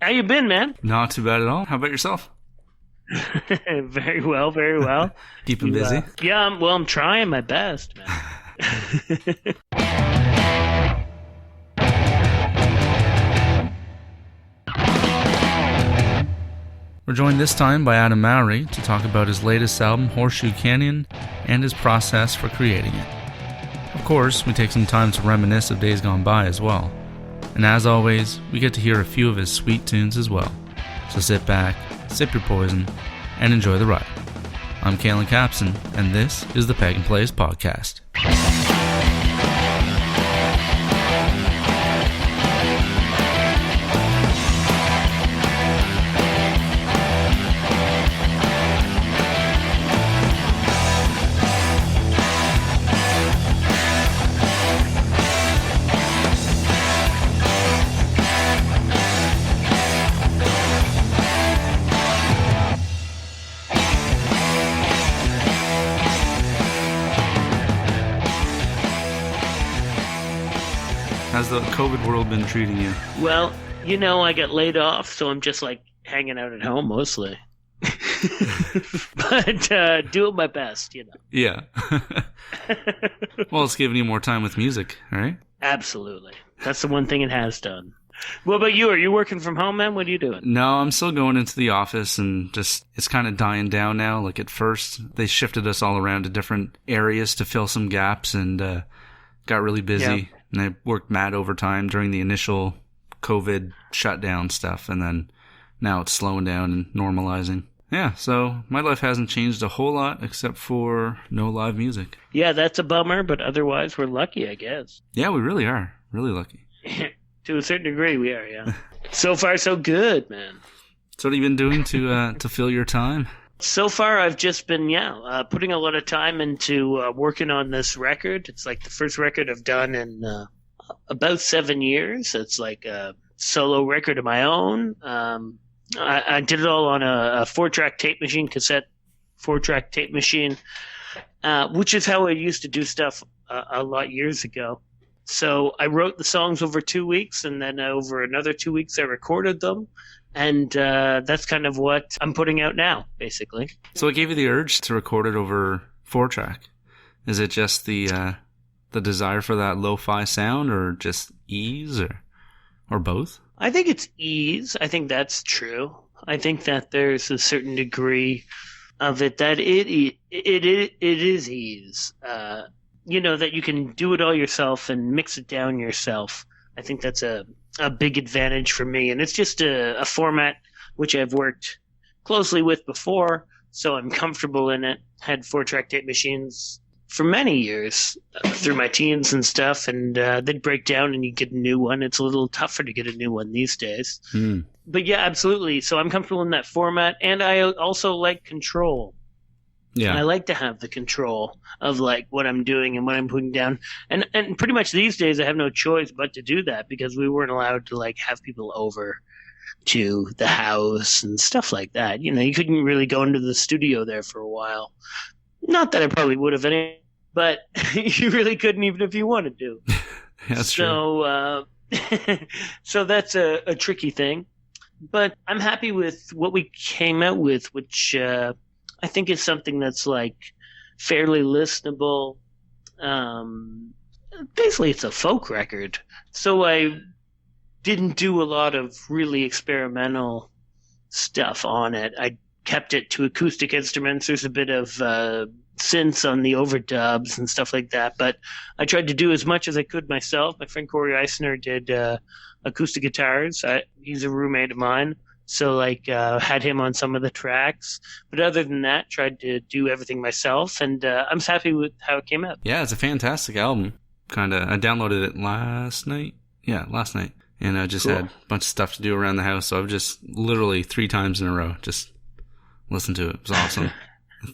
How you been, man? Not too bad at all. How about yourself? Very well, very well. Keeping busy? Yeah, I'm trying my best, man. We're joined this time by Adam Mowery to talk about his latest album, Horseshoe Canyon, and his process for creating it. Of course, we take some time to reminisce of days gone by as well. And as always, we get to hear a few of his sweet tunes as well. So sit back, sip your poison, and enjoy the ride. I'm Kalen Capson, and this is the Pagan Plays Podcast. How's the COVID world been treating you? Well, I got laid off, so I'm just like hanging out at home mostly. But doing my best, Yeah. Well, it's giving you more time with music, right? Absolutely. That's the one thing it has done. What about you? Are you working from home, man? What are you doing? No, I'm still going into the office and just, it's kind of dying down now. Like at first, they shifted us all around to different areas to fill some gaps and got really busy. Yeah. And I worked mad overtime during the initial COVID shutdown stuff. And then now it's slowing down and normalizing. Yeah, so my life hasn't changed a whole lot except for no live music. Yeah, that's a bummer, but otherwise we're lucky, I guess. Yeah, we really are. Really lucky. To a certain degree, we are, yeah. So far, so good, man. So what have you been doing to fill your time? So far, I've just been, putting a lot of time into working on this record. It's like the first record I've done in about 7 years. It's like a solo record of my own. I did it all on a 4-track tape machine, cassette 4-track tape machine, which is how I used to do stuff a lot years ago. So I wrote the songs over 2 weeks, and then over another 2 weeks I recorded them. And that's kind of what I'm putting out now, basically. So what gave you the urge to record it over 4-track? Is it just the desire for that lo-fi sound, or just ease, or both? I think it's ease. I think that's true. I think that there's a certain degree of it that it is ease. That you can do it all yourself and mix it down yourself. I think that's a big advantage for me. And it's just a format which I've worked closely with before, so I'm comfortable in it. Had 4-track tape machines for many years through my teens and stuff, and they'd break down and you get a new one. It's a little tougher to get a new one these days. But yeah, absolutely. So I'm comfortable in that format, and I also like control. Yeah, I like to have the control of like what I'm doing and what I'm putting down. And pretty much these days I have no choice but to do that, because we weren't allowed to like have people over to the house and stuff like that. You couldn't really go into the studio there for a while. Not that I probably would have any, but you really couldn't even if you wanted to. That's true. So that's a tricky thing. But I'm happy with what we came out with, which I think is something that's like fairly listenable. Basically, it's a folk record. So I didn't do a lot of really experimental stuff on it. I kept it to acoustic instruments. There's a bit of synths on the overdubs and stuff like that. But I tried to do as much as I could myself. My friend Corey Isenor did acoustic guitars. He's a roommate of mine. So, had him on some of the tracks. But other than that, tried to do everything myself. And I'm happy with how it came out. Yeah, it's a fantastic album. I downloaded it last night. Yeah, last night. And I just had a bunch of stuff to do around the house. So I've just literally 3 times in a row just listened to it. It was awesome.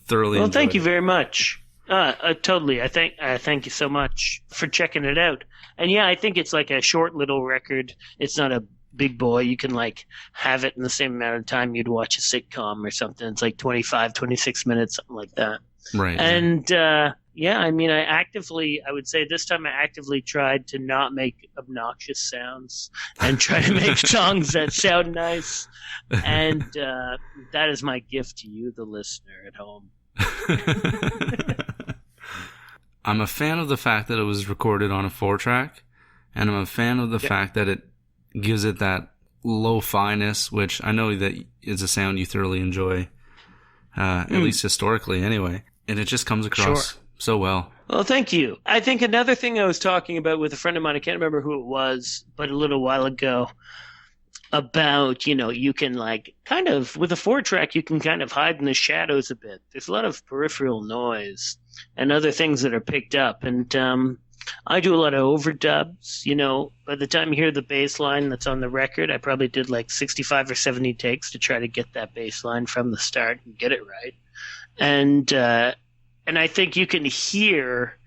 Thoroughly enjoyed thank you very much. Totally. I thank you so much for checking it out. And yeah, I think it's like a short little record. It's not a big boy. You can like have it in the same amount of time you'd watch a sitcom or something. It's like 25, 26 minutes, something like that. Right. And I would say this time I actively tried to not make obnoxious sounds and try to make songs that sound nice. And that is my gift to you, the listener at home. I'm a fan of the fact that it was recorded on a 4-track, and I'm a fan of the fact that it gives it that lo-fi-ness, which I know that is a sound you thoroughly enjoy, at least historically anyway. And it just comes across so well. Well, thank you. I think another thing I was talking about with a friend of mine, I can't remember who it was, but a little while ago, about, you can kind of, with a 4-track, you can kind of hide in the shadows a bit. There's a lot of peripheral noise and other things that are picked up. And I do a lot of overdubs. By the time you hear the bass line that's on the record, I probably did 65 or 70 takes to try to get that bass line from the start and get it right. And I think you can hear,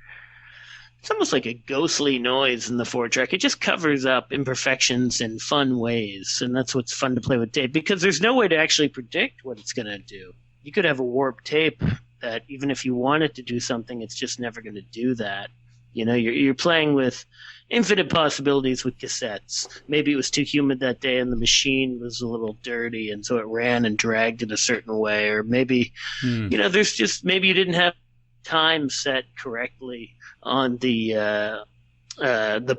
it's almost like a ghostly noise in the 4-track. It just covers up imperfections in fun ways, and that's what's fun to play with tape, because there's no way to actually predict what it's going to do. You could have a warped tape that even if you want it to do something, it's just never going to do that. You're playing with infinite possibilities with cassettes. Maybe it was too humid that day and the machine was a little dirty, and so it ran and dragged in a certain way. Or maybe, there's just, maybe you didn't have time set correctly on the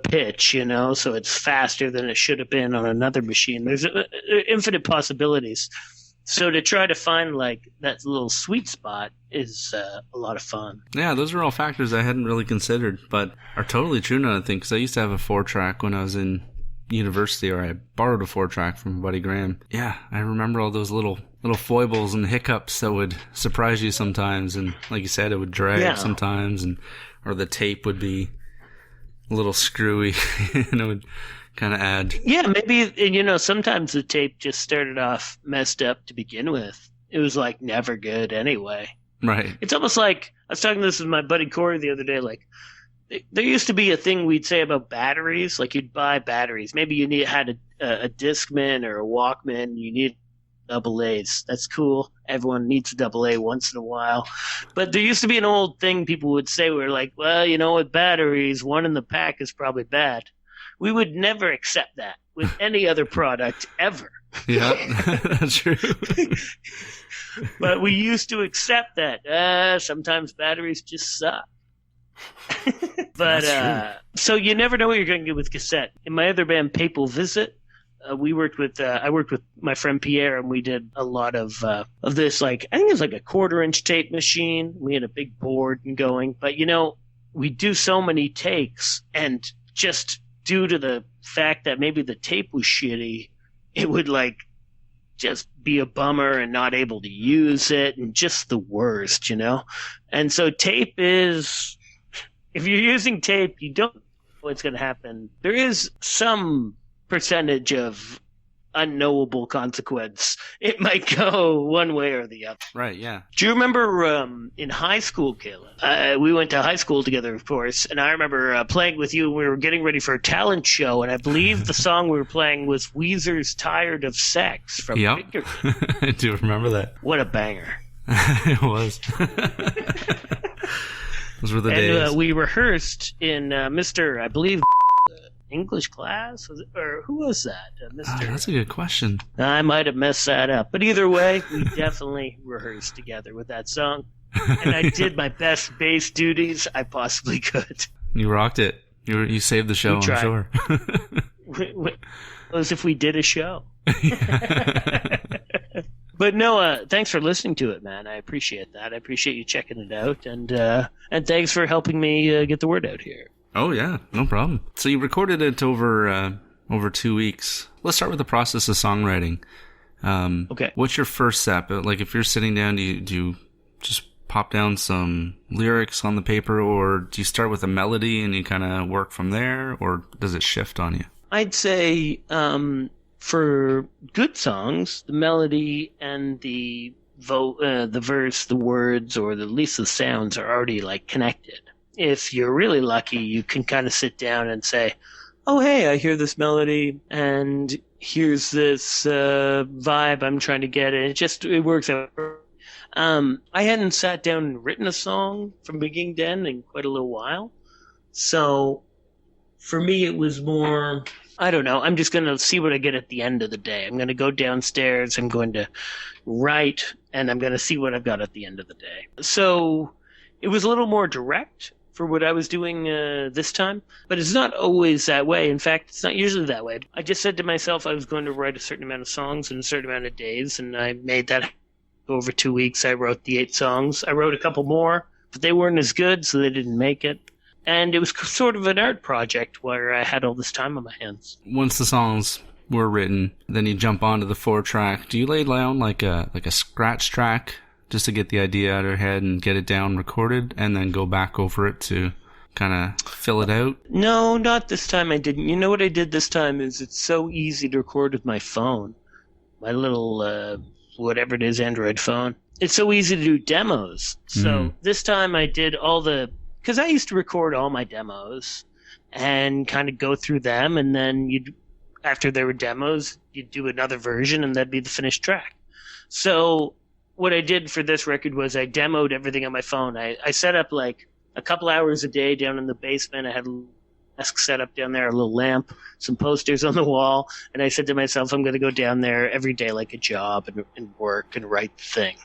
pitch, so it's faster than it should have been on another machine. There's infinite possibilities. So to try to find that little sweet spot is a lot of fun. Yeah, those are all factors I hadn't really considered, but are totally true now, I think, because I used to have a 4-track when I was in university, or I borrowed a 4-track from Buddy Graham. Yeah, I remember all those little foibles and hiccups that would surprise you sometimes, and like you said, it would drag sometimes, or the tape would be a little screwy, and it would kind of add. Yeah, maybe, sometimes the tape just started off messed up to begin with. It was never good anyway. Right. It's almost like, I was talking this with my buddy Corey the other day, there used to be a thing we'd say about batteries, you'd buy batteries. Maybe you had a Discman or a Walkman, you need double A's. That's cool. Everyone needs a double A once in a while. But there used to be an old thing people would say, with batteries, one in the pack is probably bad. We would never accept that with any other product ever. Yeah, that's true. But we used to accept that. Sometimes batteries just suck. But so you never know what you're going to get with cassette. In my other band, Papal Visit, I worked with my friend Pierre, and we did a lot of this. I think it was a 1/4-inch tape machine. We had a big board going, but we do so many takes, and just due to the fact that maybe the tape was shitty, it would just be a bummer and not able to use it, and just the worst, And so tape is, if you're using tape, you don't know what's going to happen. There is some percentage of unknowable consequence. It might go one way or the other. Right, yeah. Do you remember in high school, Caleb? We went to high school together, of course, and I remember playing with you. We were getting ready for a talent show, and I believe the song we were playing was Weezer's Tired of Sex from Victor. I do remember that. What a banger. It was. Those were the days. And we rehearsed in Mr., I believe, English class, or who was that? Mr. That's a good question. I might have messed that up, but either way, we definitely rehearsed together with that song, and I did my best bass duties I possibly could. You rocked it. You saved the show, I'm sure. As if we did a show. But no, thanks for listening to it, man. I appreciate that. I appreciate you checking it out, and thanks for helping me get the word out here. Oh, yeah, no problem. So you recorded it over 2 weeks. Let's start with the process of songwriting. Okay. What's your first step? If you're sitting down, do you just pop down some lyrics on the paper, or do you start with a melody and you kind of work from there, or does it shift on you? I'd say for good songs, the melody and the verse, the words, or at least the sounds are already connected. If you're really lucky, you can kind of sit down and say, oh, hey, I hear this melody, and here's this vibe I'm trying to get. And it works out. I hadn't sat down and written a song from beginning to end in quite a little while. So for me, it was more, I don't know, I'm just going to see what I get at the end of the day. I'm going to go downstairs, I'm going to write, and I'm going to see what I've got at the end of the day. So it was a little more direct for what I was doing this time, but it's not always that way. In fact, it's not usually that way. I just said to myself I was going to write a certain amount of songs in a certain amount of days, and I made that over 2 weeks. I wrote the 8 songs. I wrote a couple more, but they weren't as good, so they didn't make it. And it was sort of an art project where I had all this time on my hands. Once the songs were written, then you jump onto the 4-track. Do you lay down like a scratch track just to get the idea out of your head and get it down recorded, and then go back over it to kind of fill it out? No, not this time I didn't. You know what I did this time is it's so easy to record with my phone. My little, whatever it is, Android phone. It's so easy to do demos. So this time I did because I used to record all my demos and kind of go through them, and then after there were demos, you'd do another version, and that'd be the finished track. So what I did for this record was I demoed everything on my phone. I set up like a couple hours a day down in the basement. I had a desk set up down there, a little lamp, some posters on the wall, and I said to myself, I'm going to go down there every day like a job and work and write the thing.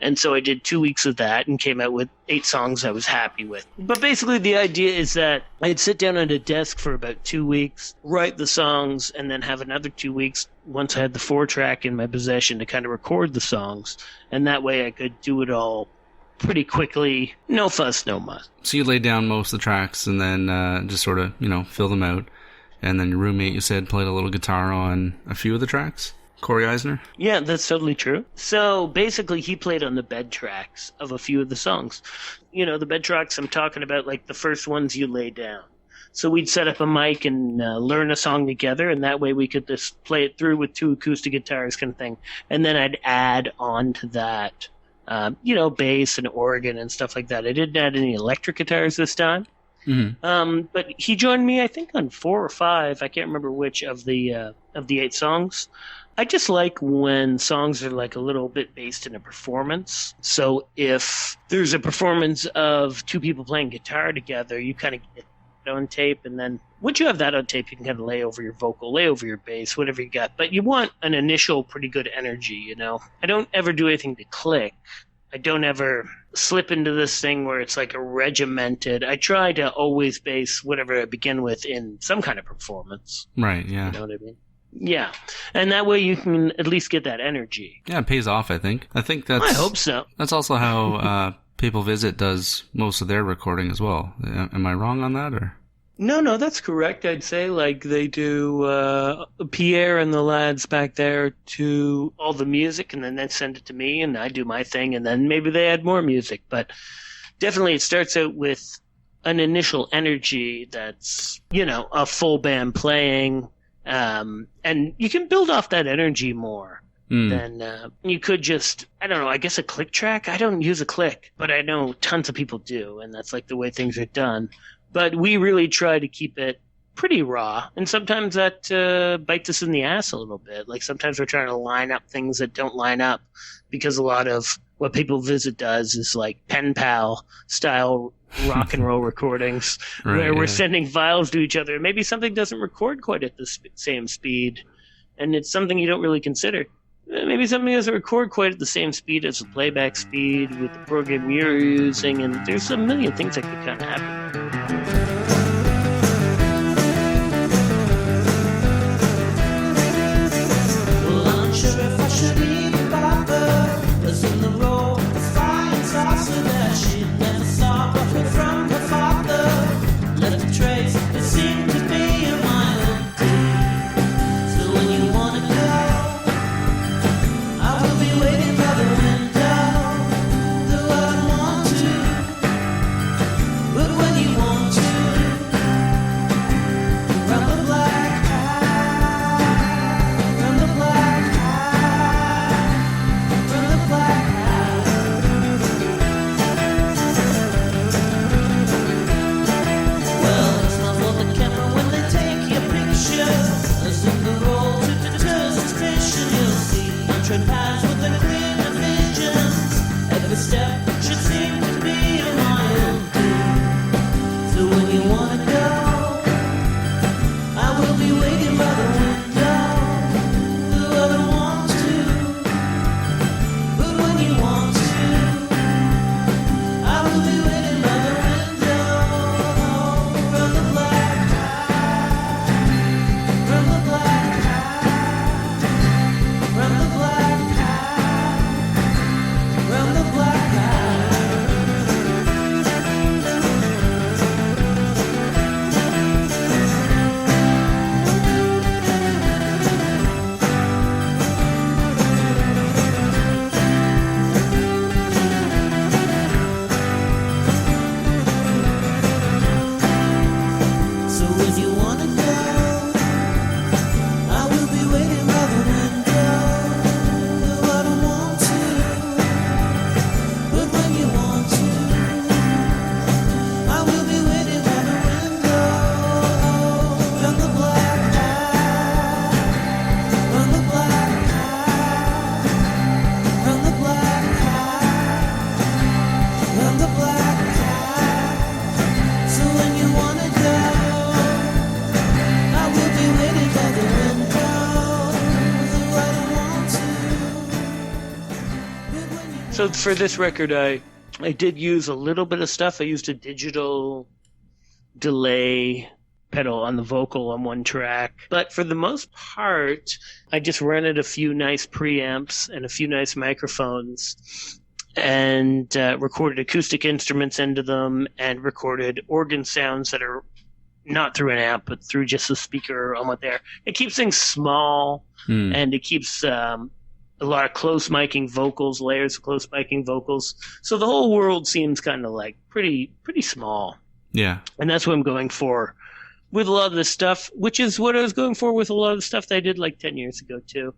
And so I did 2 weeks of that and came out with 8 songs I was happy with. But basically the idea is that I'd sit down at a desk for about 2 weeks, write the songs, and then have another 2 weeks once I had the 4-track in my possession to kind of record the songs. And that way I could do it all pretty quickly, no fuss, no muss. So you laid down most of the tracks and then just sort of, fill them out. And then your roommate, you said, played a little guitar on a few of the tracks? Corey Isenor? Yeah, that's totally true. So basically he played on the bed tracks of a few of the songs. The bed tracks I'm talking about, like the first ones you lay down. So we'd set up a mic and learn a song together, and that way we could just play it through with 2 acoustic guitars kind of thing. And then I'd add on to that, bass and organ and stuff like that. I didn't add any electric guitars this time. Mm-hmm. But he joined me, I think, on 4 or 5. I can't remember which of the 8 songs. I just like when songs are like a little bit based in a performance. So if there's a performance of 2 people playing guitar together, you kind of get it on tape, and then once you have that on tape, you can kind of lay over your vocal, lay over your bass, whatever you got. But you want an initial pretty good energy, I don't ever do anything to click. I don't ever slip into this thing where it's like a regimented. I try to always base whatever I begin with in some kind of performance. Right, yeah. You know what I mean? Yeah, and that way you can at least get that energy. Yeah, it pays off, I think. I hope so. That's also how People Visit does most of their recording as well. Am I wrong on that, or? No, that's correct. I'd say like they do Pierre and the lads back there do all the music, and then they send it to me, and I do my thing, and then maybe they add more music. But definitely it starts out with an initial energy that's, a full band playing. And you can build off that energy more than you could just, I don't know, I guess a click track. I don't use a click, but I know tons of people do, and that's like the way things are done. But we really try to keep it pretty raw, and sometimes that bites us in the ass a little bit. Like sometimes we're trying to line up things that don't line up, because a lot of what People Visit does is like pen pal style rock and roll recordings where we're sending files to each other. Maybe something doesn't record quite at the same speed, and it's something you don't really consider. Maybe something doesn't record quite at the same speed as the playback speed with the program you're using, and there's a million things that could kind of happen. Well, I'm not sure if I should even bother. Was in the road, the fire saucer that she never saw, but her from her father left a trace that seemed to be a melody. So when you wanna go, I will be waiting by the window, though I want to. But when when you wanna go, I will be waiting by the window. No, I don't want to, but when you want to, I will be waiting by the window. From the black eye, from the black eye, from the black eye, from the black eye. So when you wanna go, I will be waiting by the window. Though I don't want to, but when you So for this record, I did use a little bit of stuff. I used a digital delay pedal on the vocal on one track. But for the most part, I just rented a few nice preamps and a few nice microphones and recorded acoustic instruments into them and recorded organ sounds that are not through an amp, but through just a speaker on what there. It keeps things small, and it keeps a lot of close miking vocals, layers of close miking vocals. So the whole world seems kind of like pretty small. Yeah. And that's what I'm going for with a lot of this stuff, which is what I was going for with a lot of the stuff that I did like 10 years ago, too.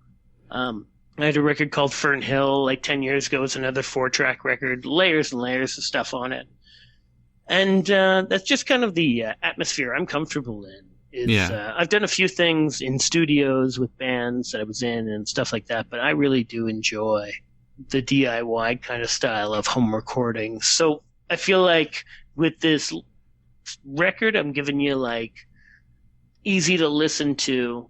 I had a record called Fern Hill like 10 years ago. It's another 4-track record, layers and layers of stuff on it. And that's just kind of the atmosphere I'm comfortable in. I've done a few things in studios with bands that I was in and stuff like that, but I really do enjoy the DIY kind of style of home recording. So I feel like with this record, I'm giving you like easy to listen to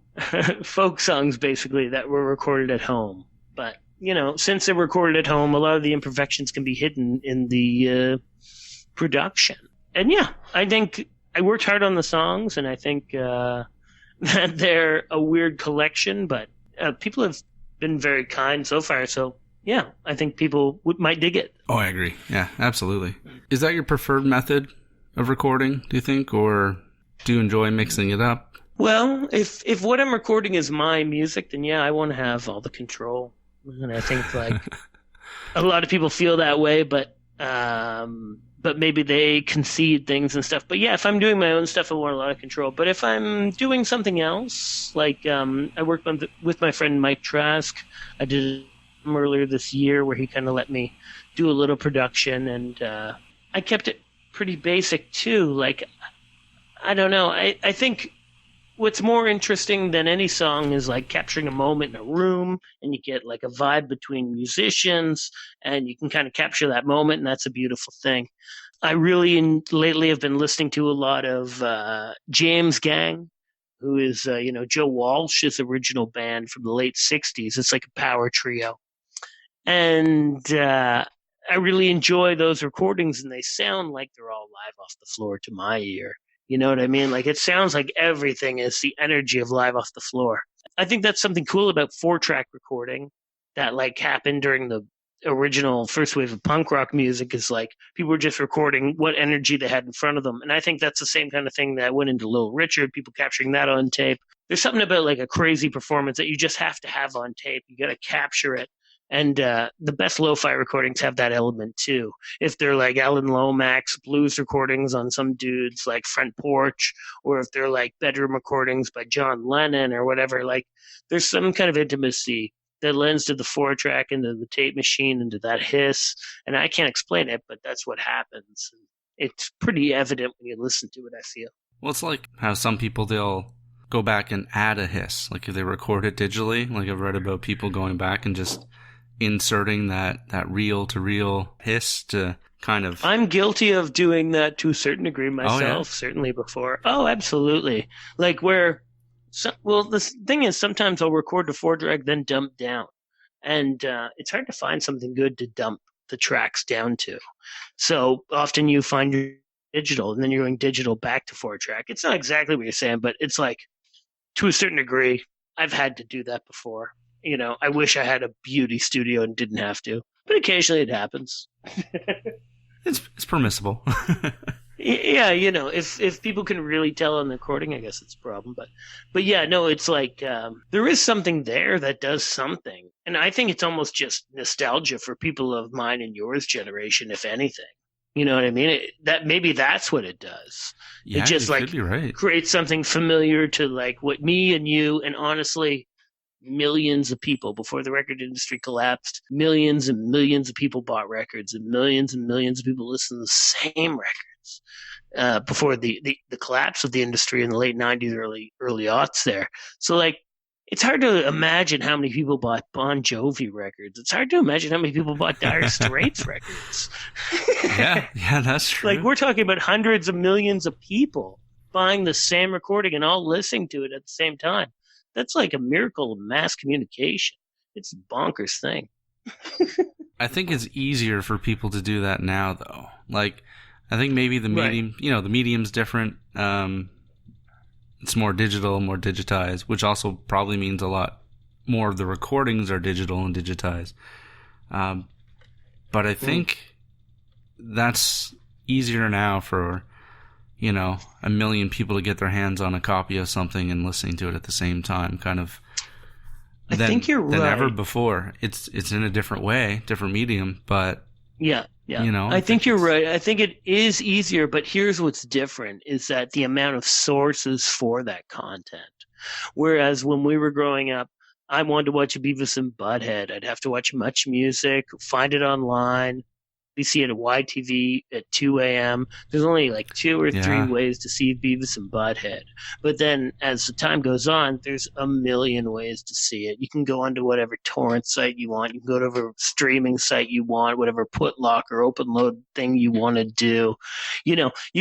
folk songs basically that were recorded at home. But, you know, since they're recorded at home, a lot of the imperfections can be hidden in the production. And yeah, I think I worked hard on the songs, and I think that they're a weird collection, but people have been very kind so far. So yeah, I think people might dig it. Oh, I agree. Yeah, absolutely. Is that your preferred method of recording, do you think, or do you enjoy mixing it up? Well, if what I'm recording is my music, then yeah, I want to have all the control. And I think like a lot of people feel that way, but maybe they concede things and stuff. But yeah, if I'm doing my own stuff, I want a lot of control. But if I'm doing something else, like I worked with my friend Mike Trask, I did earlier this year where he kind of let me do a little production, and I kept it pretty basic too. Like, I don't know. I think what's more interesting than any song is like capturing a moment in a room, and you get like a vibe between musicians, and you can kind of capture that moment, and that's a beautiful thing. I really lately have been listening to a lot of James Gang, who is Joe Walsh's original band from the late 60s. It's like a power trio. And I really enjoy those recordings, and they sound like they're all live off the floor to my ear. You know what I mean? Like, it sounds like everything is the energy of live off the floor. I think that's something cool about 4-track recording that like happened during the original first wave of punk rock music, is like people were just recording what energy they had in front of them. And I think that's the same kind of thing that went into Little Richard, people capturing that on tape. There's something about like a crazy performance that you just have to have on tape. You got to capture it. And the best lo-fi recordings have that element too. If they're like Alan Lomax blues recordings on some dude's like front porch, or if they're like bedroom recordings by John Lennon or whatever, like there's some kind of intimacy that lends to the 4-track and to the tape machine and to that hiss. And I can't explain it, but that's what happens. It's pretty evident when you listen to it, I feel. Well, it's like how some people, they'll go back and add a hiss. Like if they record it digitally, like I've read about people going back and just inserting that reel-to-reel hiss to kind of... I'm guilty of doing that to a certain degree myself, certainly before. Oh, absolutely. Like where... the thing is, sometimes I'll record the 4-track, then dump down. And it's hard to find something good to dump the tracks down to. So often you find your digital, and then you're going digital back to 4-track. It's not exactly what you're saying, but it's like, to a certain degree, I've had to do that before. You know, I wish I had a beauty studio and didn't have to, but occasionally it happens. It's permissible. Yeah, you know, if people can really tell on the recording, I guess it's a problem. But yeah, no, it's like there is something there that does something, and I think it's almost just nostalgia for people of mine and yours generation, if anything. You know what I mean? That maybe that's what it does. It Yeah, just you could like be right. creates something familiar to like what me and you and honestly millions of people before the record industry collapsed. Millions and millions of people bought records, and millions of people listened to the same records before the collapse of the industry in the late '90s, early aughts. There, so like it's hard to imagine how many people bought Bon Jovi records. It's hard to imagine how many people bought Dire Straits records. Yeah, that's Like true. we're talking about hundreds of millions of people buying the same recording and all listening to it at the same time. That's like a miracle of mass communication. It's a bonkers thing. I think it's easier for people to do that now, though. Like, I think maybe the Right. medium, the medium's different. It's more digital, more digitized, which also probably means a lot more of the recordings are digital and digitized. But I think that's easier now for, a million people to get their hands on a copy of something and listening to it at the same time, kind of. I think you're than right. ever before. It's in a different way, different medium, but Yeah. I I think you're it's- right. I think it is easier, but here's what's different is that the amount of sources for that content. Whereas when we were growing up, I wanted to watch Beavis and Butthead. I'd have to watch Much Music, find it online. We see it at YTV at 2 a.m. There's only like two or three Yeah. ways to see Beavis and Butthead. But then as the time goes on, there's a million ways to see it. You can go onto whatever torrent site you want. You can go to whatever streaming site you want, whatever putlock or open load thing you want to do. You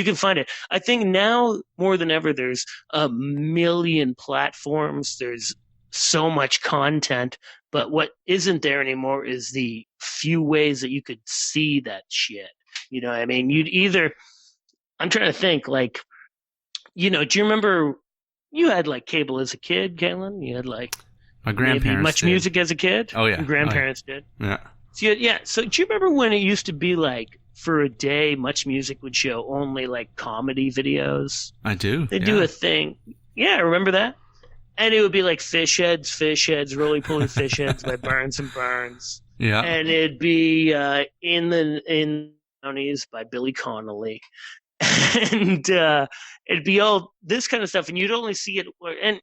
can find it. I think now more than ever, there's a million platforms. There's so much content. But what isn't there anymore is the few ways that you could see that shit. You know what I mean? I'm trying to think, like, do you remember you had like cable as a kid, Caitlin? You had like my maybe grandparents Much did. Music as a kid? Oh, yeah. Your grandparents did? Yeah. So do you remember when it used to be like for a day, Much Music would show only like comedy videos? I do. They do a thing. Yeah, remember that? And it would be like fish heads, roly poly fish heads by Burns and Burns. Yeah. And it'd be in the counties by Billy Connolly. And it'd be all this kind of stuff, and you'd only see it.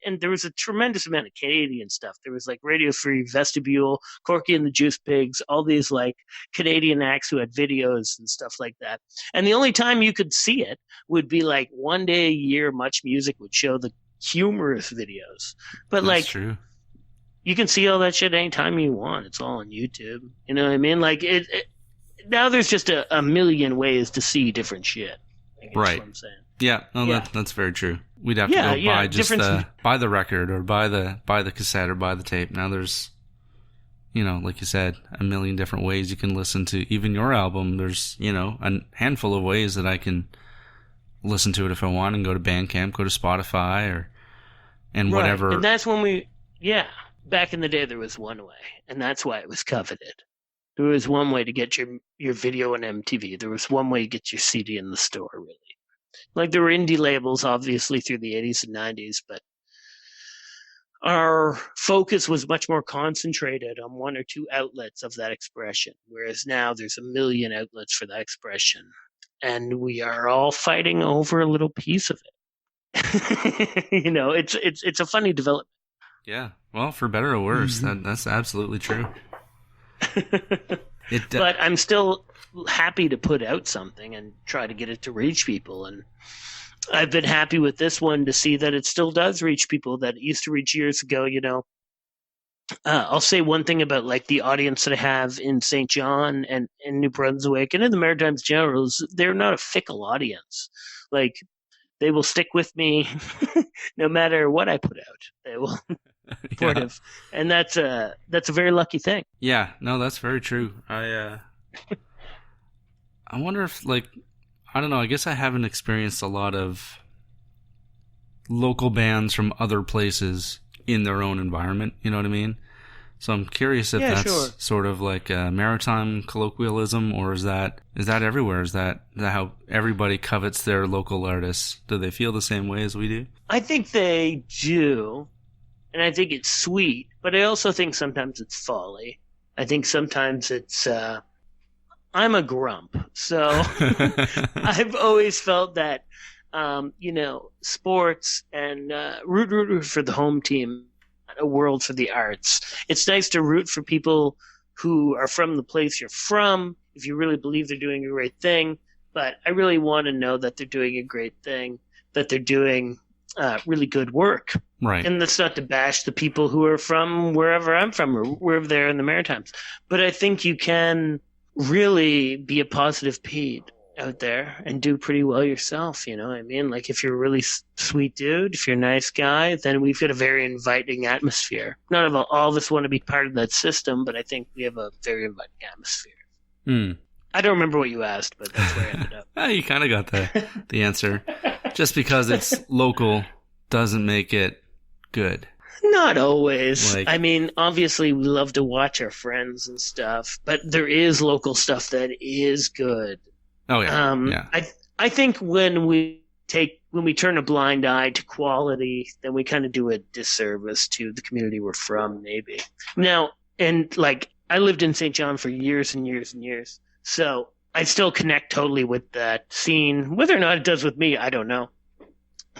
And there was a tremendous amount of Canadian stuff. There was like Radio Free, Vestibule, Corky and the Juice Pigs, all these like Canadian acts who had videos and stuff like that. And the only time you could see it would be like one day a year. Much Music would show the humorous videos, but That's like true. you can see all that shit anytime you want. It's all on YouTube. You know what I mean? Like now there's just a million ways to see different shit. I guess Right. What I'm saying. Yeah, no, Yeah. That's very true. We'd have to go buy just difference- buy the record or buy the cassette or buy the tape. Now there's, like you said, a million different ways you can listen to even your album. There's, a handful of ways that I can listen to it if I want and go to Bandcamp, go to Spotify and whatever. Right. And that's when back in the day there was one way, and that's why it was coveted. There was one way to get your video on MTV. There was one way to get your CD in the store, really. Like there were indie labels, obviously, through the 80s and 90s, but our focus was much more concentrated on one or two outlets of that expression, whereas now there's a million outlets for that expression. And we are all fighting over a little piece of it. It's a funny development. Yeah. Well, for better or worse, that's absolutely true. But I'm still happy to put out something and try to get it to reach people. And I've been happy with this one to see that it still does reach people that it used to reach years ago. I'll say one thing about like the audience that I have in St. John and in New Brunswick and in the Maritimes general is they're not a fickle audience. Like they will stick with me no matter what I put out. They will supportive, and that's a very lucky thing. Yeah, no, that's very true. I wonder if I don't know. I guess I haven't experienced a lot of local bands from other places in their own environment. You know what I mean? So I'm curious if that's sort of like a maritime colloquialism, or is that everywhere? Is that how everybody covets their local artists? Do they feel the same way as we do? I think they do, and I think it's sweet, but I also think sometimes it's folly. I think sometimes it's I'm a grump, so I've always felt that, sports and root for the home team, a world for the arts. It's nice to root for people who are from the place you're from, if you really believe they're doing a great thing. But I really want to know that they're doing a great thing, that they're doing really good work. Right. And that's not to bash the people who are from wherever I'm from or wherever they're in the Maritimes. But I think you can really be a positive Pete out there and do pretty well yourself, you know what I mean? Like, if you're a really sweet dude, if you're a nice guy, then we've got a very inviting atmosphere. Not all of us want to be part of that system, but I think we have a very inviting atmosphere. I don't remember what you asked, but that's where I ended up. You kind of got the answer. Just because it's local doesn't make it good. Not always. Like, I mean, obviously we love to watch our friends and stuff, but there is local stuff that is good. Oh yeah. I think when we turn a blind eye to quality, then we kind of do a disservice to the community we're from, maybe. Now, and like, I lived in St. John for years and years and years, so I still connect totally with that scene. Whether or not it does with me, I don't know.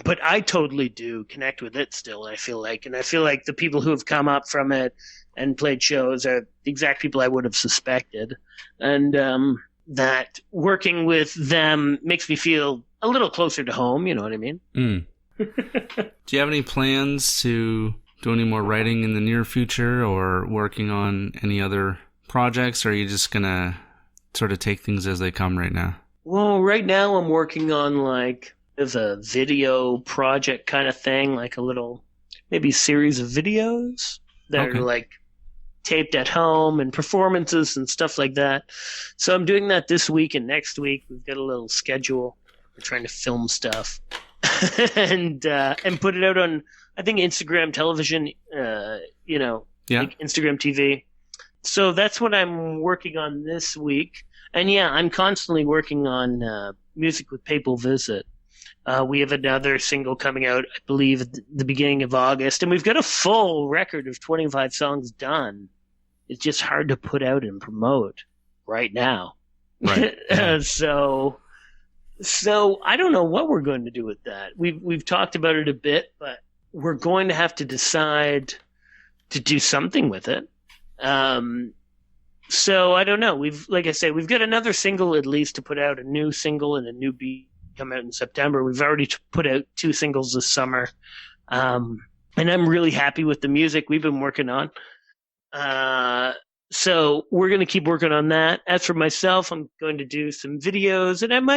But I totally do connect with it still, I feel like. And I feel like the people who have come up from it and played shows are the exact people I would have suspected. And that working with them makes me feel a little closer to home, you know what I mean? Do you have any plans to do any more writing in the near future or working on any other projects? Or are you just going to sort of take things as they come right now? Well, right now I'm working on like a video project kind of thing, like a little maybe series of videos that are like taped at home and performances and stuff like that. So I'm doing that this week and next week. We've got a little schedule. We're trying to film stuff and put it out on, I think, Instagram television, like Instagram TV. So that's what I'm working on this week. And yeah, I'm constantly working on music with Papal Visit. We have another single coming out, I believe, at the beginning of August, and we've got a full record of 25 songs done. It's just hard to put out and promote right now. Right. Yeah. So I don't know what we're going to do with that. We've talked about it a bit, but we're going to have to decide to do something with it. So I don't know. Like I say, we've got another single at least to put out, a new single and a new beat come out in September. We've already put out 2 singles this summer. And I'm really happy with the music we've been working on. So we're going to keep working on that. As for myself, I'm going to do some videos, and I've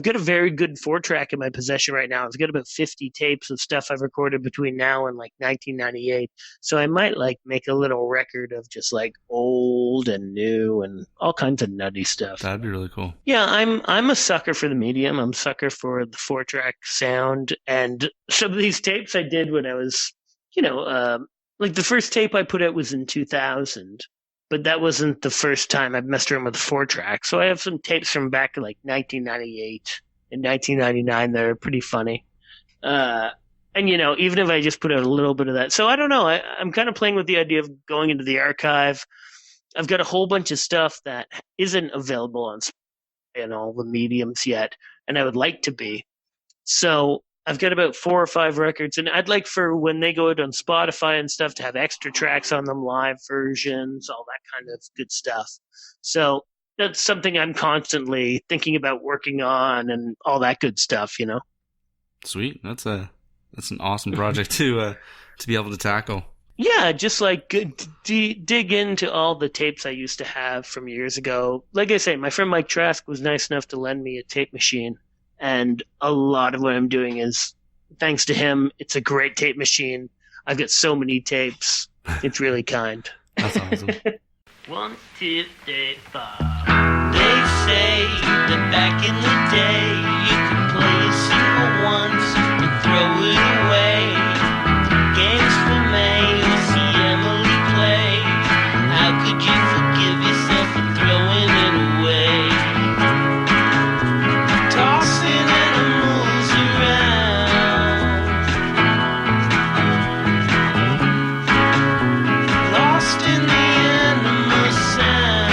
got a very good 4-track in my possession right now. I've got about 50 tapes of stuff I've recorded between now and like 1998. So I might like make a little record of just like old and new and all kinds of nutty stuff. That'd be really cool. Yeah, I'm a sucker for the medium. I'm a sucker for the 4-track sound. And some of these tapes I did when I was, like the first tape I put out was in 2000. But that wasn't the first time I've messed around with a 4-track. So I have some tapes from back in like 1998 and 1999 that are pretty funny. And, even if I just put out a little bit of that. So I don't know. I'm kind of playing with the idea of going into the archive. I've got a whole bunch of stuff that isn't available on Spotify and all the mediums yet, and I would like to be. So I've got about 4 or 5 records, and I'd like for when they go out on Spotify and stuff to have extra tracks on them, live versions, all that kind of good stuff. So that's something I'm constantly thinking about working on and all that good stuff, Sweet. That's an awesome project to be able to tackle. Yeah, just like dig into all the tapes I used to have from years ago. Like I say, my friend Mike Trask was nice enough to lend me a tape machine. And a lot of what I'm doing is thanks to him. It's a great tape machine. I've got so many tapes. It's really kind. That's awesome. 1, 2, 3, 4. They say that back in the day, you could play a single once and throw it away. Games for May, you see Emily play. How could you forgive yourself for throwing it away? Tossing animals around, lost in the animal sound.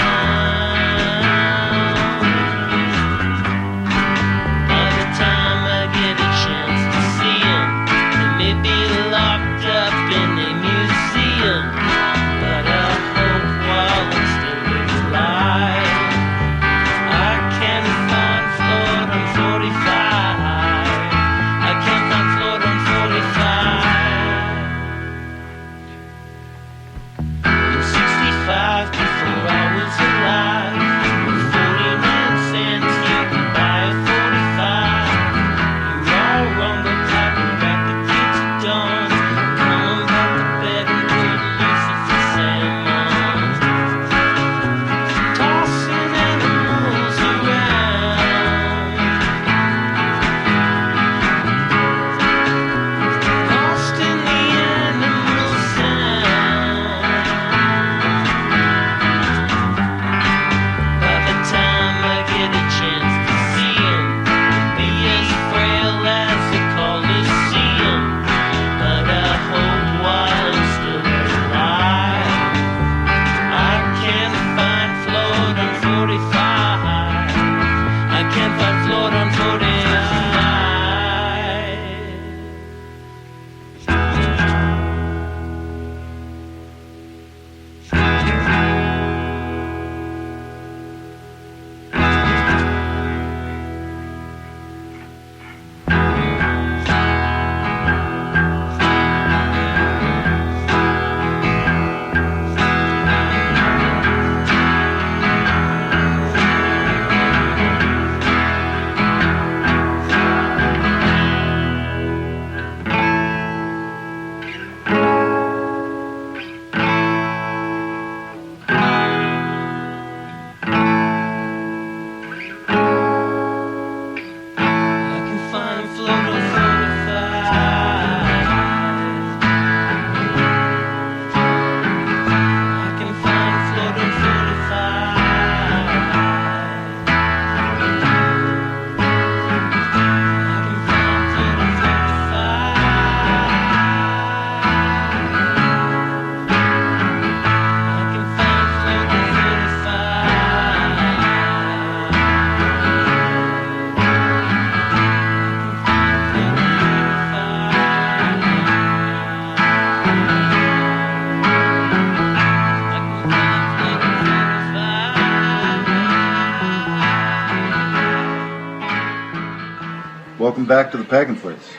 welcome back to the Pagan place.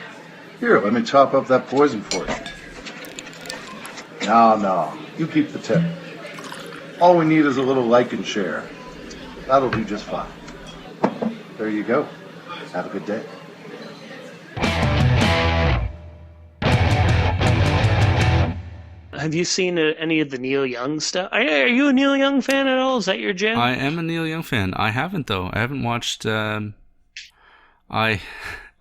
Here, let me chop up that poison for you. No, you keep the tip. All we need is a little like and share. That'll do just fine. There you go. Have a good day. Have you seen any of the Neil Young stuff? Are you a Neil Young fan at all? Is that your jam? I am a Neil Young fan. I haven't, though. I haven't watched...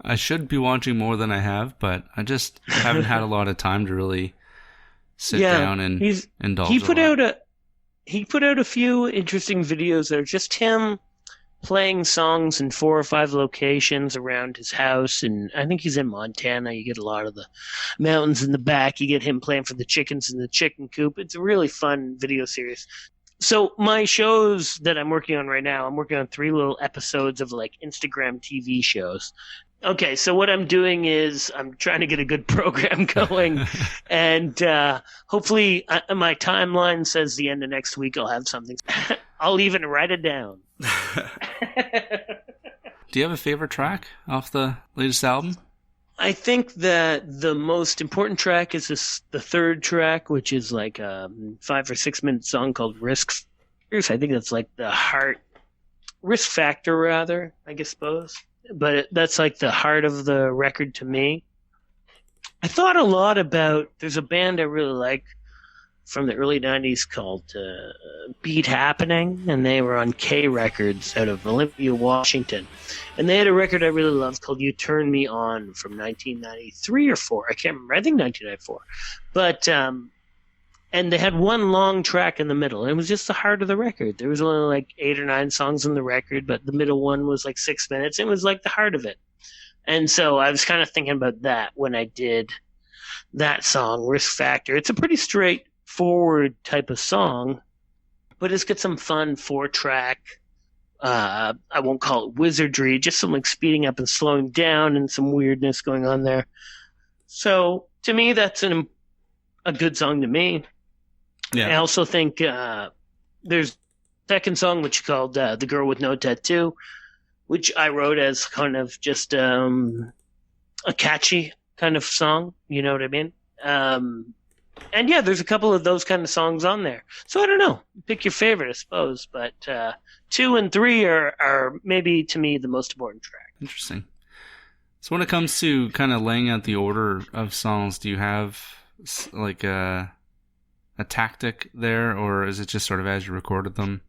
I should be watching more than I have, but I just haven't had a lot of time to really sit down and indulge. He put out a few interesting videos that are just him playing songs in 4 or 5 locations around his house, and I think he's in Montana. You get a lot of the mountains in the back. You get him playing for the chickens in the chicken coop. It's a really fun video series. So my shows that I'm working on right now, I'm working on 3 little episodes of like Instagram TV shows. Okay, so what I'm doing is I'm trying to get a good program going, and hopefully my timeline says the end of next week I'll have something. I'll even write it down. Do you have a favorite track off the latest album? I think that the most important track is the 3rd track, which is like a 5 or 6 minute song called Risk Factors. I think that's like the heart, Risk Factor rather, I suppose. But that's like the heart of the record to me. I thought a lot about, there's a band I really like from the early 90s called Beat Happening, and they were on K Records out of Olympia, Washington. And they had a record I really loved called You Turn Me On from 1993 or 4. I can't remember. I think 1994. But, and they had one long track in the middle. And it was just the heart of the record. There was only like 8 or 9 songs on the record, but the middle one was like 6 minutes. It was like the heart of it. And so I was kind of thinking about that when I did that song, Risk Factor. It's a pretty straightforward type of song, but it's got some fun 4-track, I won't call it wizardry, just some like speeding up and slowing down and some weirdness going on there. So to me, that's a good song to me. Yeah. I also think there's a second song which is called The Girl with No Tattoo, which I wrote as kind of just a catchy kind of song, you know what I mean? And yeah, there's a couple of those kind of songs on there. So I don't know. Pick your favorite, I suppose. But 2 and 3 are maybe, to me, the most important track. Interesting. So when it comes to kind of laying out the order of songs, do you have like a tactic there, or is it just sort of as you recorded them?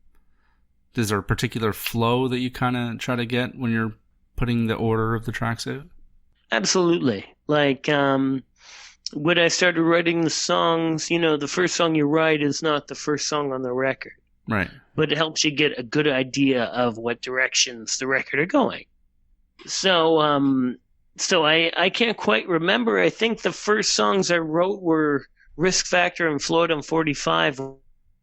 Is there a particular flow that you kind of try to get when you're putting the order of the tracks out? Absolutely. Like, when I started writing the songs, the first song you write is not the first song on the record. Right. But it helps you get a good idea of what directions the record are going. So I can't quite remember. I think the first songs I wrote were Risk Factor and Floyd on 45,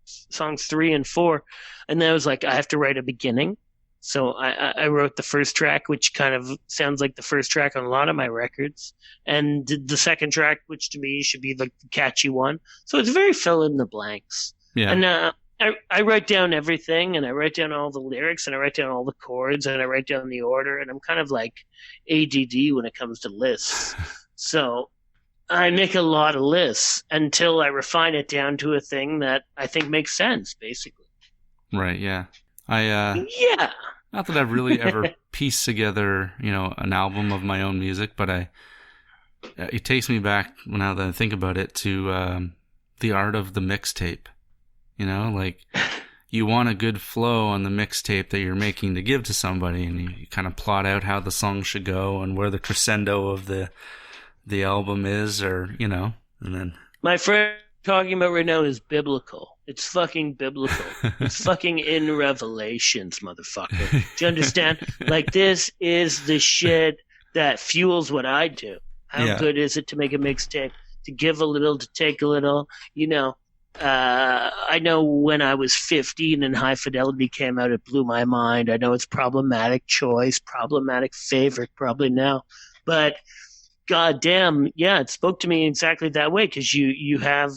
songs 3 and 4. And then I was like, I have to write a beginning. So I wrote the first track, which kind of sounds like the first track on a lot of my records. And the second track, which to me should be like the catchy one. So it's very fill in the blanks. Yeah. And I write down everything, and I write down all the lyrics, and I write down all the chords, and I write down the order. And I'm kind of like ADD when it comes to lists. So I make a lot of lists until I refine it down to a thing that I think makes sense, basically. Right, yeah. Yeah. Not that I've really ever pieced together, an album of my own music, but it takes me back, now that I think about it, to the art of the mixtape. Like you want a good flow on the mixtape that you're making to give to somebody, and you kind of plot out how the song should go and where the crescendo of the album is, or and then my friend talking about right now is biblical. It's fucking biblical. It's fucking in Revelations, motherfucker. Do you understand? Like, this is the shit that fuels what I do. How good is it to make a mixtape? To give a little, to take a little, I know when I was 15 and High Fidelity came out, it blew my mind. I know it's problematic choice, problematic favorite probably now. But goddamn, yeah, it spoke to me exactly that way, because you have...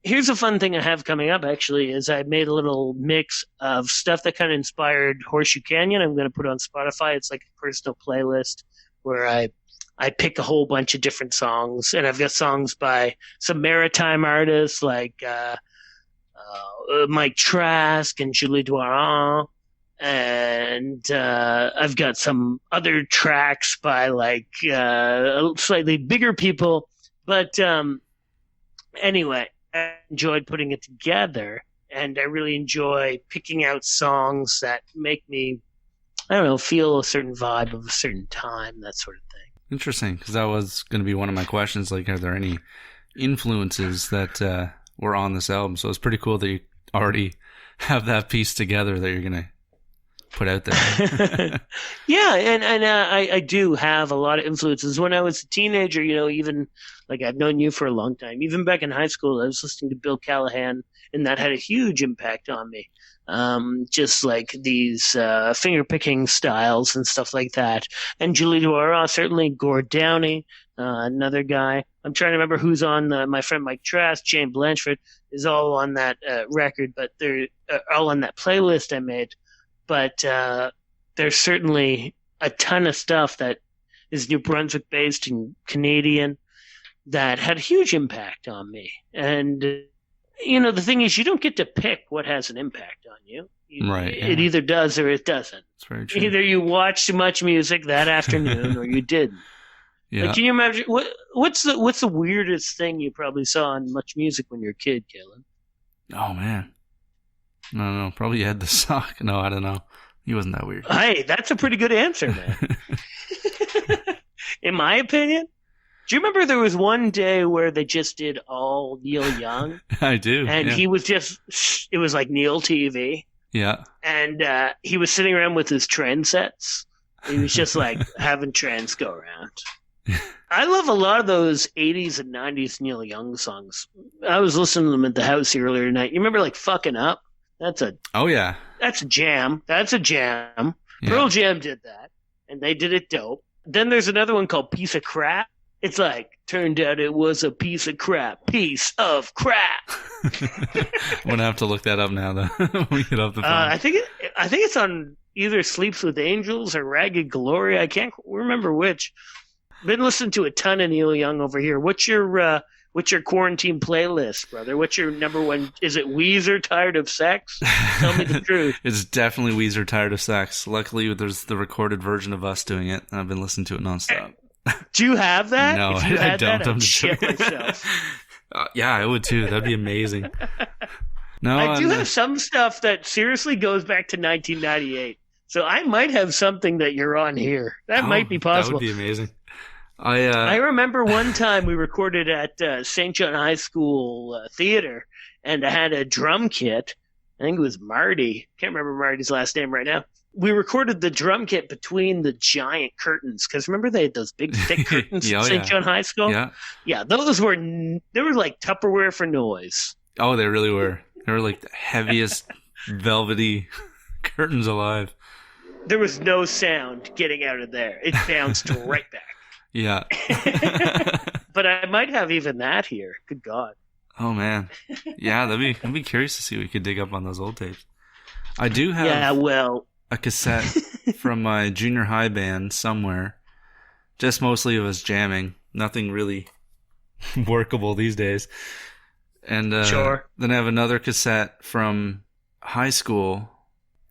Here's a fun thing I have coming up, actually, is I made a little mix of stuff that kind of inspired Horseshoe Canyon. I'm going to put on Spotify. It's like a personal playlist where I pick a whole bunch of different songs, and I've got songs by some maritime artists like Mike Trask and Julie Doiron, and I've got some other tracks by like slightly bigger people. But anyway, I enjoyed putting it together, and I really enjoy picking out songs that make me, I don't know, feel a certain vibe of a certain time, that sort of thing. Interesting, because that was going to be one of my questions. Like, are there any influences that were on this album? So it's pretty cool that you already have that piece together that you're going to put out there. Yeah, and I do have a lot of influences. When I was a teenager, you know, even like I've known you for a long time. Even back in high school, I was listening to Bill Callahan, and that had a huge impact on me. Just like these finger-picking styles and stuff like that. And Julie Doiron, certainly Gord Downey, another guy. I'm trying to remember who's on my friend Mike Trask, Jane Blanchard, is all on that record, but they're all on that playlist I made. But there's certainly a ton of stuff that is New Brunswick-based and Canadian that had a huge impact on me. And you know, the thing is, you don't get to pick what has an impact on you. Right. Yeah. It either does or it doesn't. That's very true. Either you watched too much music that afternoon or you didn't. Yeah. Like, can you imagine what's the weirdest thing you probably saw on Much Music when you were a kid, Kalen? Oh man. No, probably you had the sock. No, I don't know. He wasn't that weird. Hey, that's a pretty good answer, man. In my opinion. Do you remember there was one day where they just did all Neil Young? I do. And yeah. he was it was like Neil TV. Yeah. And he was sitting around with his trend sets. He was just like having trends go around. I love a lot of those 80s and 90s Neil Young songs. I was listening to them at the house earlier tonight. You remember like Fucking Up? Oh, yeah. That's a jam. That's a jam. Yeah. Pearl Jam did that, and they did it dope. Then there's another one called Piece of Crap. It's like, turned out it was a piece of crap. Piece of crap. I'm gonna have to look that up now, though. When we get off the phone. I think it's on either Sleeps with Angels or Ragged Glory. I can't remember which. Been listening to a ton of Neil Young over here. What's your quarantine playlist, brother? What's your number one? Is it Weezer, Tired of Sex? Tell me the truth. It's definitely Weezer, Tired of Sex. Luckily, there's the recorded version of us doing it. I've been listening to it nonstop. Do you have that? No, if you I had don't. That, I'd shit myself. Yeah, I would too. That'd be amazing. No, I do have some stuff that seriously goes back to 1998. So I might have something that you're on here. That might be possible. That would be amazing. I remember one time we recorded at St. John High School Theater, and I had a drum kit. I think it was Marty. Can't remember Marty's last name right now. We recorded the drum kit between the giant curtains, because remember they had those big thick curtains at St. John High School? Yeah, those were like Tupperware for noise. Oh, they really were. They were like the heaviest velvety curtains alive. There was no sound getting out of there. It bounced right back. Yeah. But I might have even that here. Good God. Oh man. Yeah, I'd be curious to see what we could dig up on those old tapes. I do have a cassette from my junior high band somewhere. Just mostly of us jamming. Nothing really workable these days. And sure. Then I have another cassette from high school.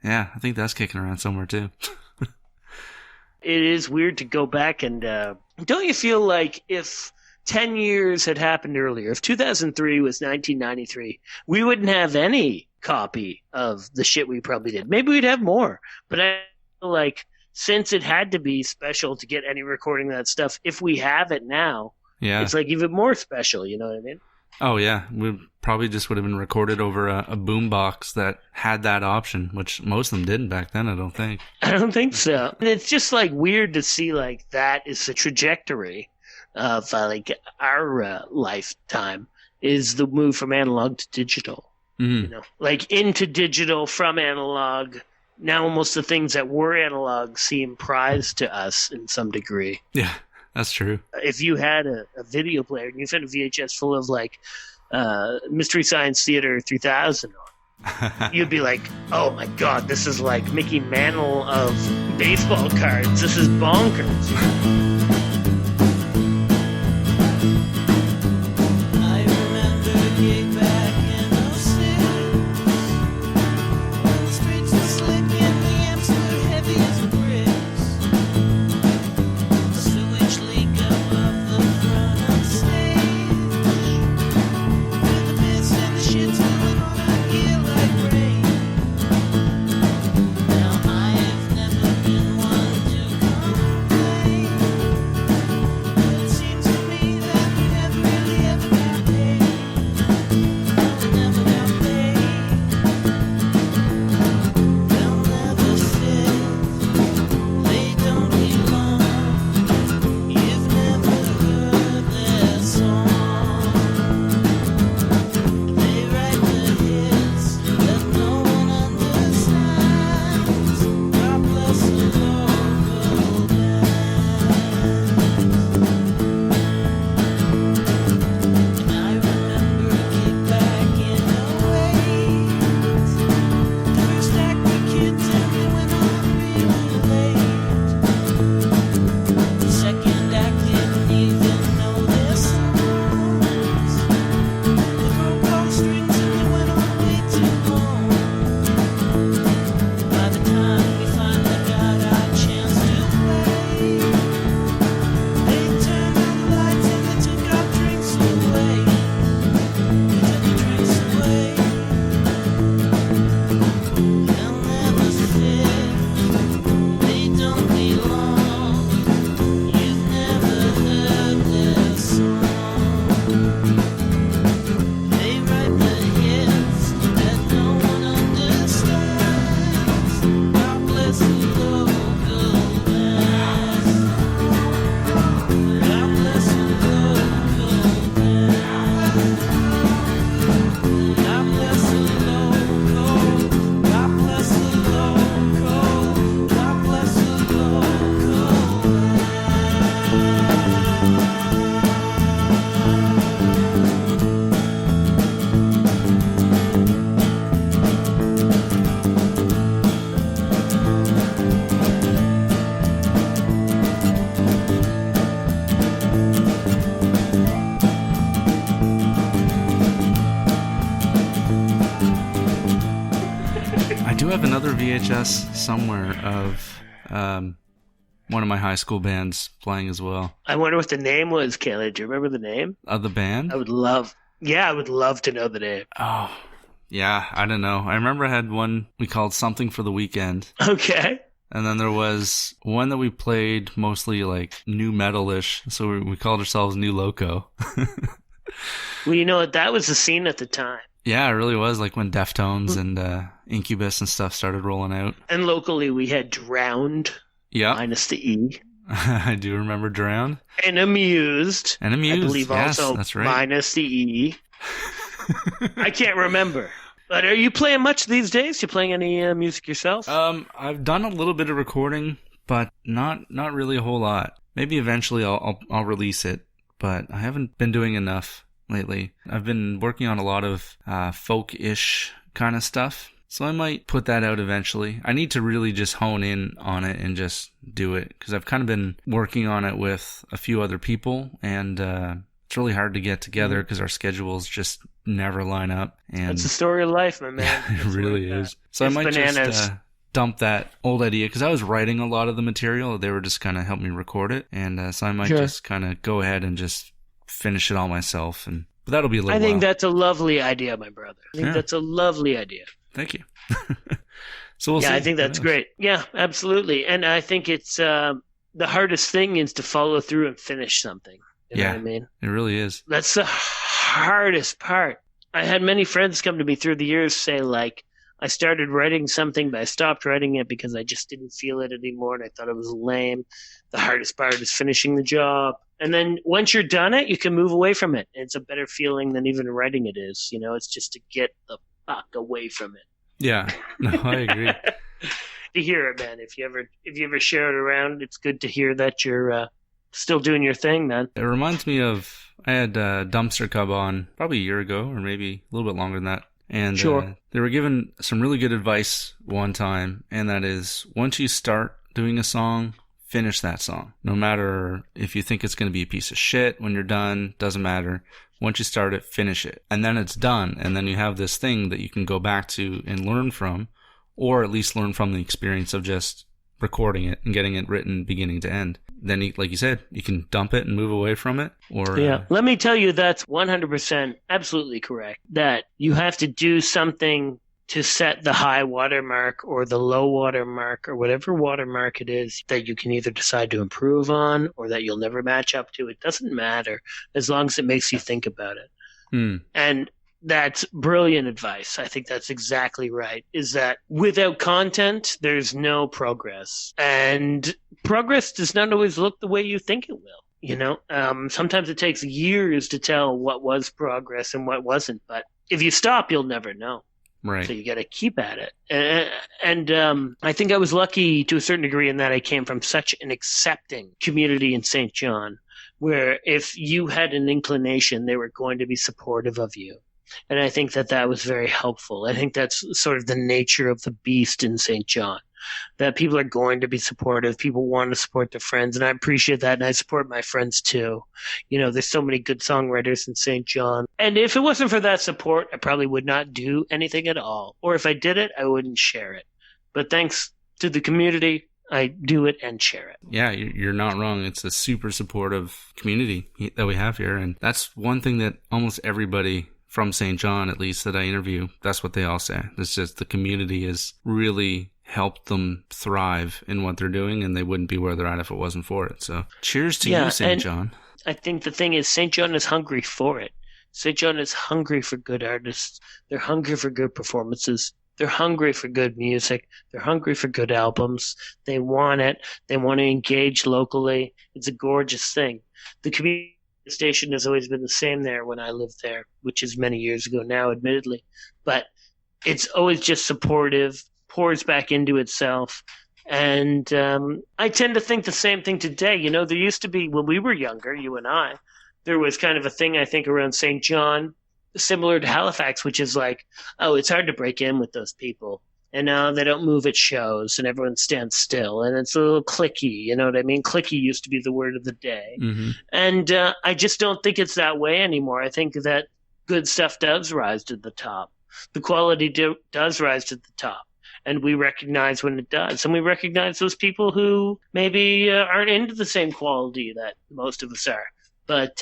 Yeah, I think that's kicking around somewhere too. It is weird to go back and don't you feel like if 10 years had happened earlier, if 2003 was 1993, we wouldn't have any copy of the shit we probably did. Maybe we'd have more. But I feel like since it had to be special to get any recording of that stuff, if we have it now, it's like even more special, you know what I mean? Oh, yeah. We probably just would have been recorded over a boombox that had that option, which most of them didn't back then, I don't think. I don't think so. And it's just like weird to see like that is the trajectory of like our lifetime is the move from analog to digital. Mm-hmm. You know, like into digital from analog. Now almost the things that were analog seem prized to us in some degree. Yeah. That's true. If you had a video player and you had a VHS full of like Mystery Science Theater 3000 on, you'd be like, oh my God, this is like Mickey Mantle of baseball cards. This is bonkers. I remember a gig back in '06 when the streets were slick and the amps were heavy as bricks. The sewage leak above the front of stage with the bits and the shits falling on our gear like rain. Now I've never been one to complain, but it seems to me that we never really ever got paid. We'll never got paid. They'll never sit. They don't belong. You've never heard their song. They write the hits that no one understands. God bless the local bands. And I remember a kickback in '08. The first act the kids and we went on really late. The second act didn't even know their songs. They broke all the strings and they went on way too long. By the time we finally got our chance to play, they turned on the lights and they took our drinks away. They took the drinks away. They'll never fit. They don't belong. You've never heard their song. They write the hits that no one understands. God bless the local bands. God bless the local bands. God bless the local. God bless the local. God bless the local I do have another VHS somewhere of one of my high school bands playing as well. I wonder what the name was, Kayla. Do you remember the name? Of the band? I would love to know the name. Oh, yeah, I don't know. I remember I had one we called Something for the Weekend. Okay. And then there was one that we played mostly like new metal-ish, so we called ourselves New Loco. Well, you know what? That was the scene at the time. Yeah, it really was, like when Deftones and Incubus and stuff started rolling out. And locally, we had Drowned, Yeah, minus the E. I do remember Drowned. And Amused. And Amused, I believe yes, also that's right. minus the E. I can't remember. But are you playing much these days? You playing any music yourself? I've done a little bit of recording, but not really a whole lot. Maybe eventually I'll release it, but I haven't been doing enough lately. I've been working on a lot of folk-ish kind of stuff, so I might put that out eventually. I need to really just hone in on it and just do it, because I've kind of been working on it with a few other people, and it's really hard to get together because our schedules just never line up. And That's the story of life, my man. yeah, it It's really like is. So It's I might bananas. just dump that old idea, because I was writing a lot of the material. They were just kind of helping me record it, and so I might Sure. just kind of go ahead and just finish it all myself. But that'll be a little I think while. that's a lovely idea, my brother. I think Yeah. that's a lovely idea. Thank you. So we'll see. Yeah, I think that's Who knows? great. Yeah, absolutely. And I think it's the hardest thing is to follow through and finish something. You know Yeah. what I mean? It really is. That's the hardest part. I had many friends come to me through the years say, like, I started writing something, but I stopped writing it because I just didn't feel it anymore and I thought it was lame. The hardest part is finishing the job. And then once you're done it, you can move away from it. It's a better feeling than even writing it is. You know, it's just to get the fuck away from it. Yeah. No, I agree. To hear it, man. If you ever share it around, it's good to hear that you're still doing your thing, man. It reminds me of, I had Dumpster Cub on probably a year ago, or maybe a little bit longer than that. And Sure. they were given some really good advice one time, and that is, once you start doing a song, finish that song. No matter if you think it's going to be a piece of shit when you're done, doesn't matter. Once you start it, finish it. And then it's done. And then you have this thing that you can go back to and learn from, or at least learn from the experience of just recording it and getting it written beginning to end. Then, like you said, you can dump it and move away from it. Or Yeah. Let me tell you, that's 100% absolutely correct. That you have to do something to set the high watermark or the low watermark or whatever watermark it is that you can either decide to improve on or that you'll never match up to. It doesn't matter as long as it makes you think about it. And that's brilliant advice. I think that's exactly right, is that without content, there's no progress. And progress does not always look the way you think it will. You know, sometimes it takes years to tell what was progress and what wasn't. But if you stop, you'll never know. Right. So you got to keep at it. And I think I was lucky to a certain degree in that I came from such an accepting community in St. John, where if you had an inclination, they were going to be supportive of you. And I think that was very helpful. I think that's sort of the nature of the beast in St. John, that people are going to be supportive. People want to support their friends, and I appreciate that, and I support my friends too. You know, there's so many good songwriters in St. John. And if it wasn't for that support, I probably would not do anything at all. Or if I did it, I wouldn't share it. But thanks to the community, I do it and share it. Yeah, you're not wrong. It's a super supportive community that we have here. And that's one thing that almost everybody from St. John, at least, that I interview, that's what they all say. It's just the community has really helped them thrive in what they're doing, and they wouldn't be where they're at if it wasn't for it. So cheers to you, St. John. I think the thing is, St. John is hungry for it. St. John is hungry for good artists. They're hungry for good performances. They're hungry for good music. They're hungry for good albums. They want it. They want to engage locally. It's a gorgeous thing. The community station has always been the same there when I lived there, which is many years ago now, admittedly. But it's always just supportive, pours back into itself. And I tend to think the same thing today. You know, there used to be, when we were younger, you and I, there was kind of a thing, I think, around St. John, similar to Halifax, which is like, oh, it's hard to break in with those people. And now they don't move at shows, and everyone stands still, and it's a little cliquey. You know what I mean? Cliquey used to be the word of the day. Mm-hmm. And I just don't think it's that way anymore. I think that good stuff does rise to the top. The quality does rise to the top. And we recognize when it does. And we recognize those people who maybe aren't into the same quality that most of us are. But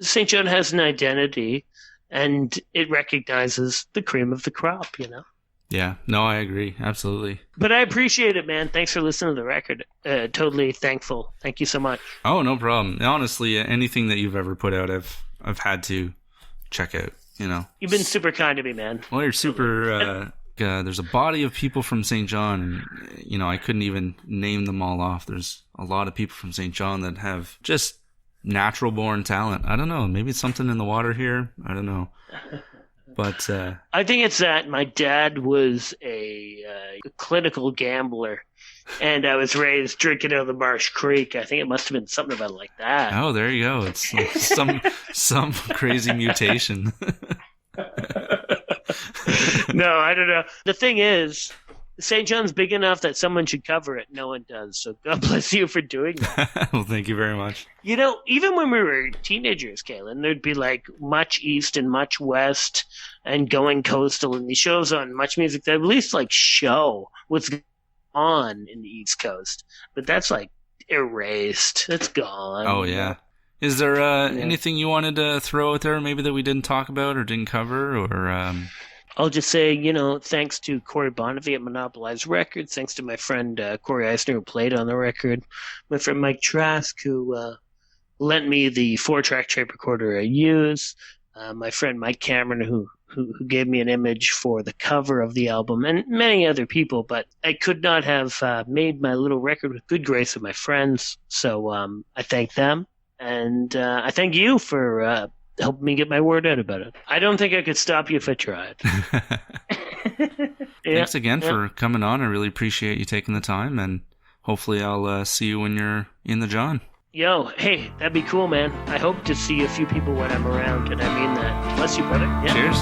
St. John has an identity, and it recognizes the cream of the crop, you know? Yeah, no, I agree. Absolutely. But I appreciate it, man. Thanks for listening to the record. Totally thankful. Thank you so much. Oh, no problem. Honestly, anything that you've ever put out, I've had to check out, you know. You've been super kind to me, man. Well, you're super... there's a body of people from St. John, and, you know, I couldn't even name them all off. There's a lot of people from St. John that have just natural born talent. I don't know. Maybe it's something in the water here. I don't know. But I think it's that my dad was a clinical gambler, and I was raised drinking out of the Marsh Creek. I think it must have been something about like that. Oh, there you go. It's like some crazy mutation. No, I don't know. The thing is, St. John's big enough that someone should cover it. No one does. So God bless you for doing that. Well, thank you very much. You know, even when we were teenagers, Kalen, there'd be like Much East and Much West and Going Coastal, and these shows on Much Music that at least like show what's going on in the East Coast. But that's like erased. It's gone. Oh, yeah. Is there anything you wanted to throw out there maybe that we didn't talk about or didn't cover, or... I'll just say, you know, thanks to Corey Bonavie at Monopolized Records, thanks to my friend Corey Isenor, who played on the record, my friend Mike Trask, who lent me the 4-track tape recorder I use, my friend Mike Cameron, who gave me an image for the cover of the album, and many other people. But I could not have made my little record with good grace of my friends, so I thank them, and I thank you for... help me get my word out about it. I don't think I could stop you if I tried. Thanks again for coming on. I really appreciate you taking the time, and hopefully I'll see you when you're in the John. Yo, hey, that'd be cool, man. I hope to see a few people when I'm around, and I mean that. Bless you, brother. Yeah. Cheers.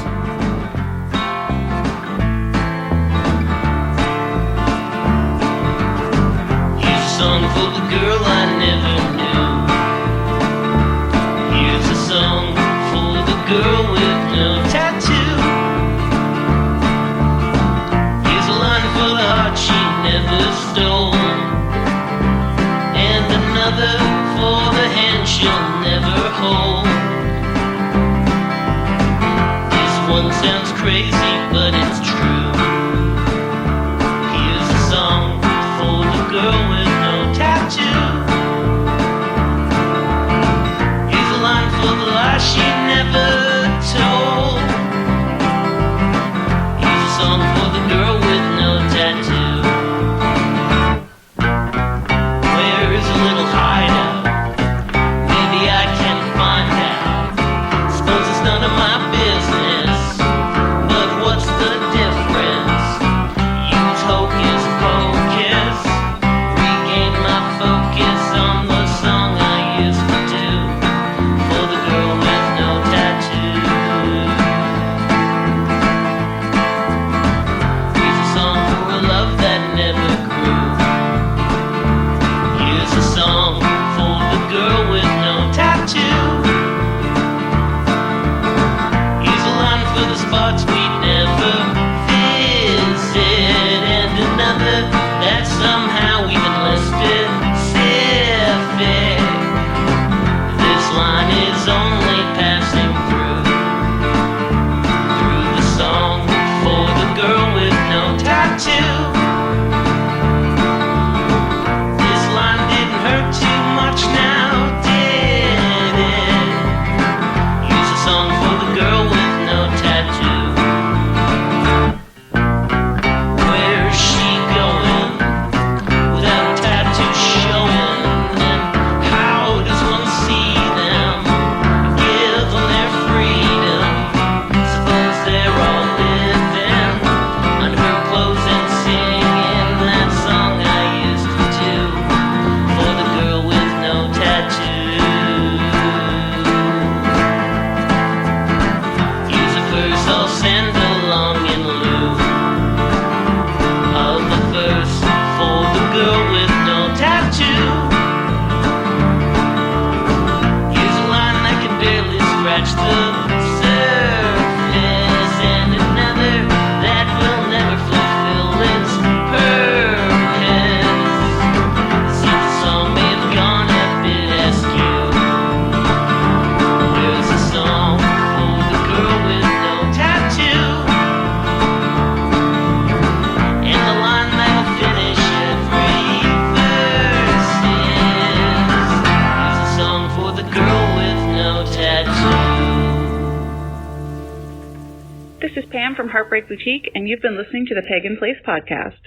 for the girl I never knew. Here's a song for the girl with no tattoo. Here's a line for the heart she never stole, and another for the hand she'll never hold. This one sounds crazy, but it's true. Here's a song for the girl with no tattoo. Here's a line for the lie she never told. Here's a song for the girl with no tattoo. Where is a little hideout? Maybe I can find out. Suppose it's none of my business, but what's the difference? Use hocus pocus, regain my focus on the song I used to do for the girl with no tattoo. Here's a song for a love that never grew. Here's a song for the girl with no tattoo. Here's a line for the spots we never visit, and another that somehow even less specific. This line is only passing through the song for the girl with no tattoo. This line didn't hurt too much now, did it? Here's a song for the girl with no tattoo. Where's she going without a tattoo showing? And how does one see them give them their freedom? Suppose they're all living on her clothes and singing that song I used to do for the girl with no tattoo. Here's a verse I'll send along in lieu of the verse for the girl with no tattoo. Here's a line that can barely scratch the surface, and another that will never fulfill its purpose. Seems the song may have gone a bit askew. Here's a song for the girl with no tattoo, and the line that'll finish every verse is, here's a song for the girl with no tattoo. This is Pam from Heartbreak Boutique, and you've been listening to the Pagan Place podcast.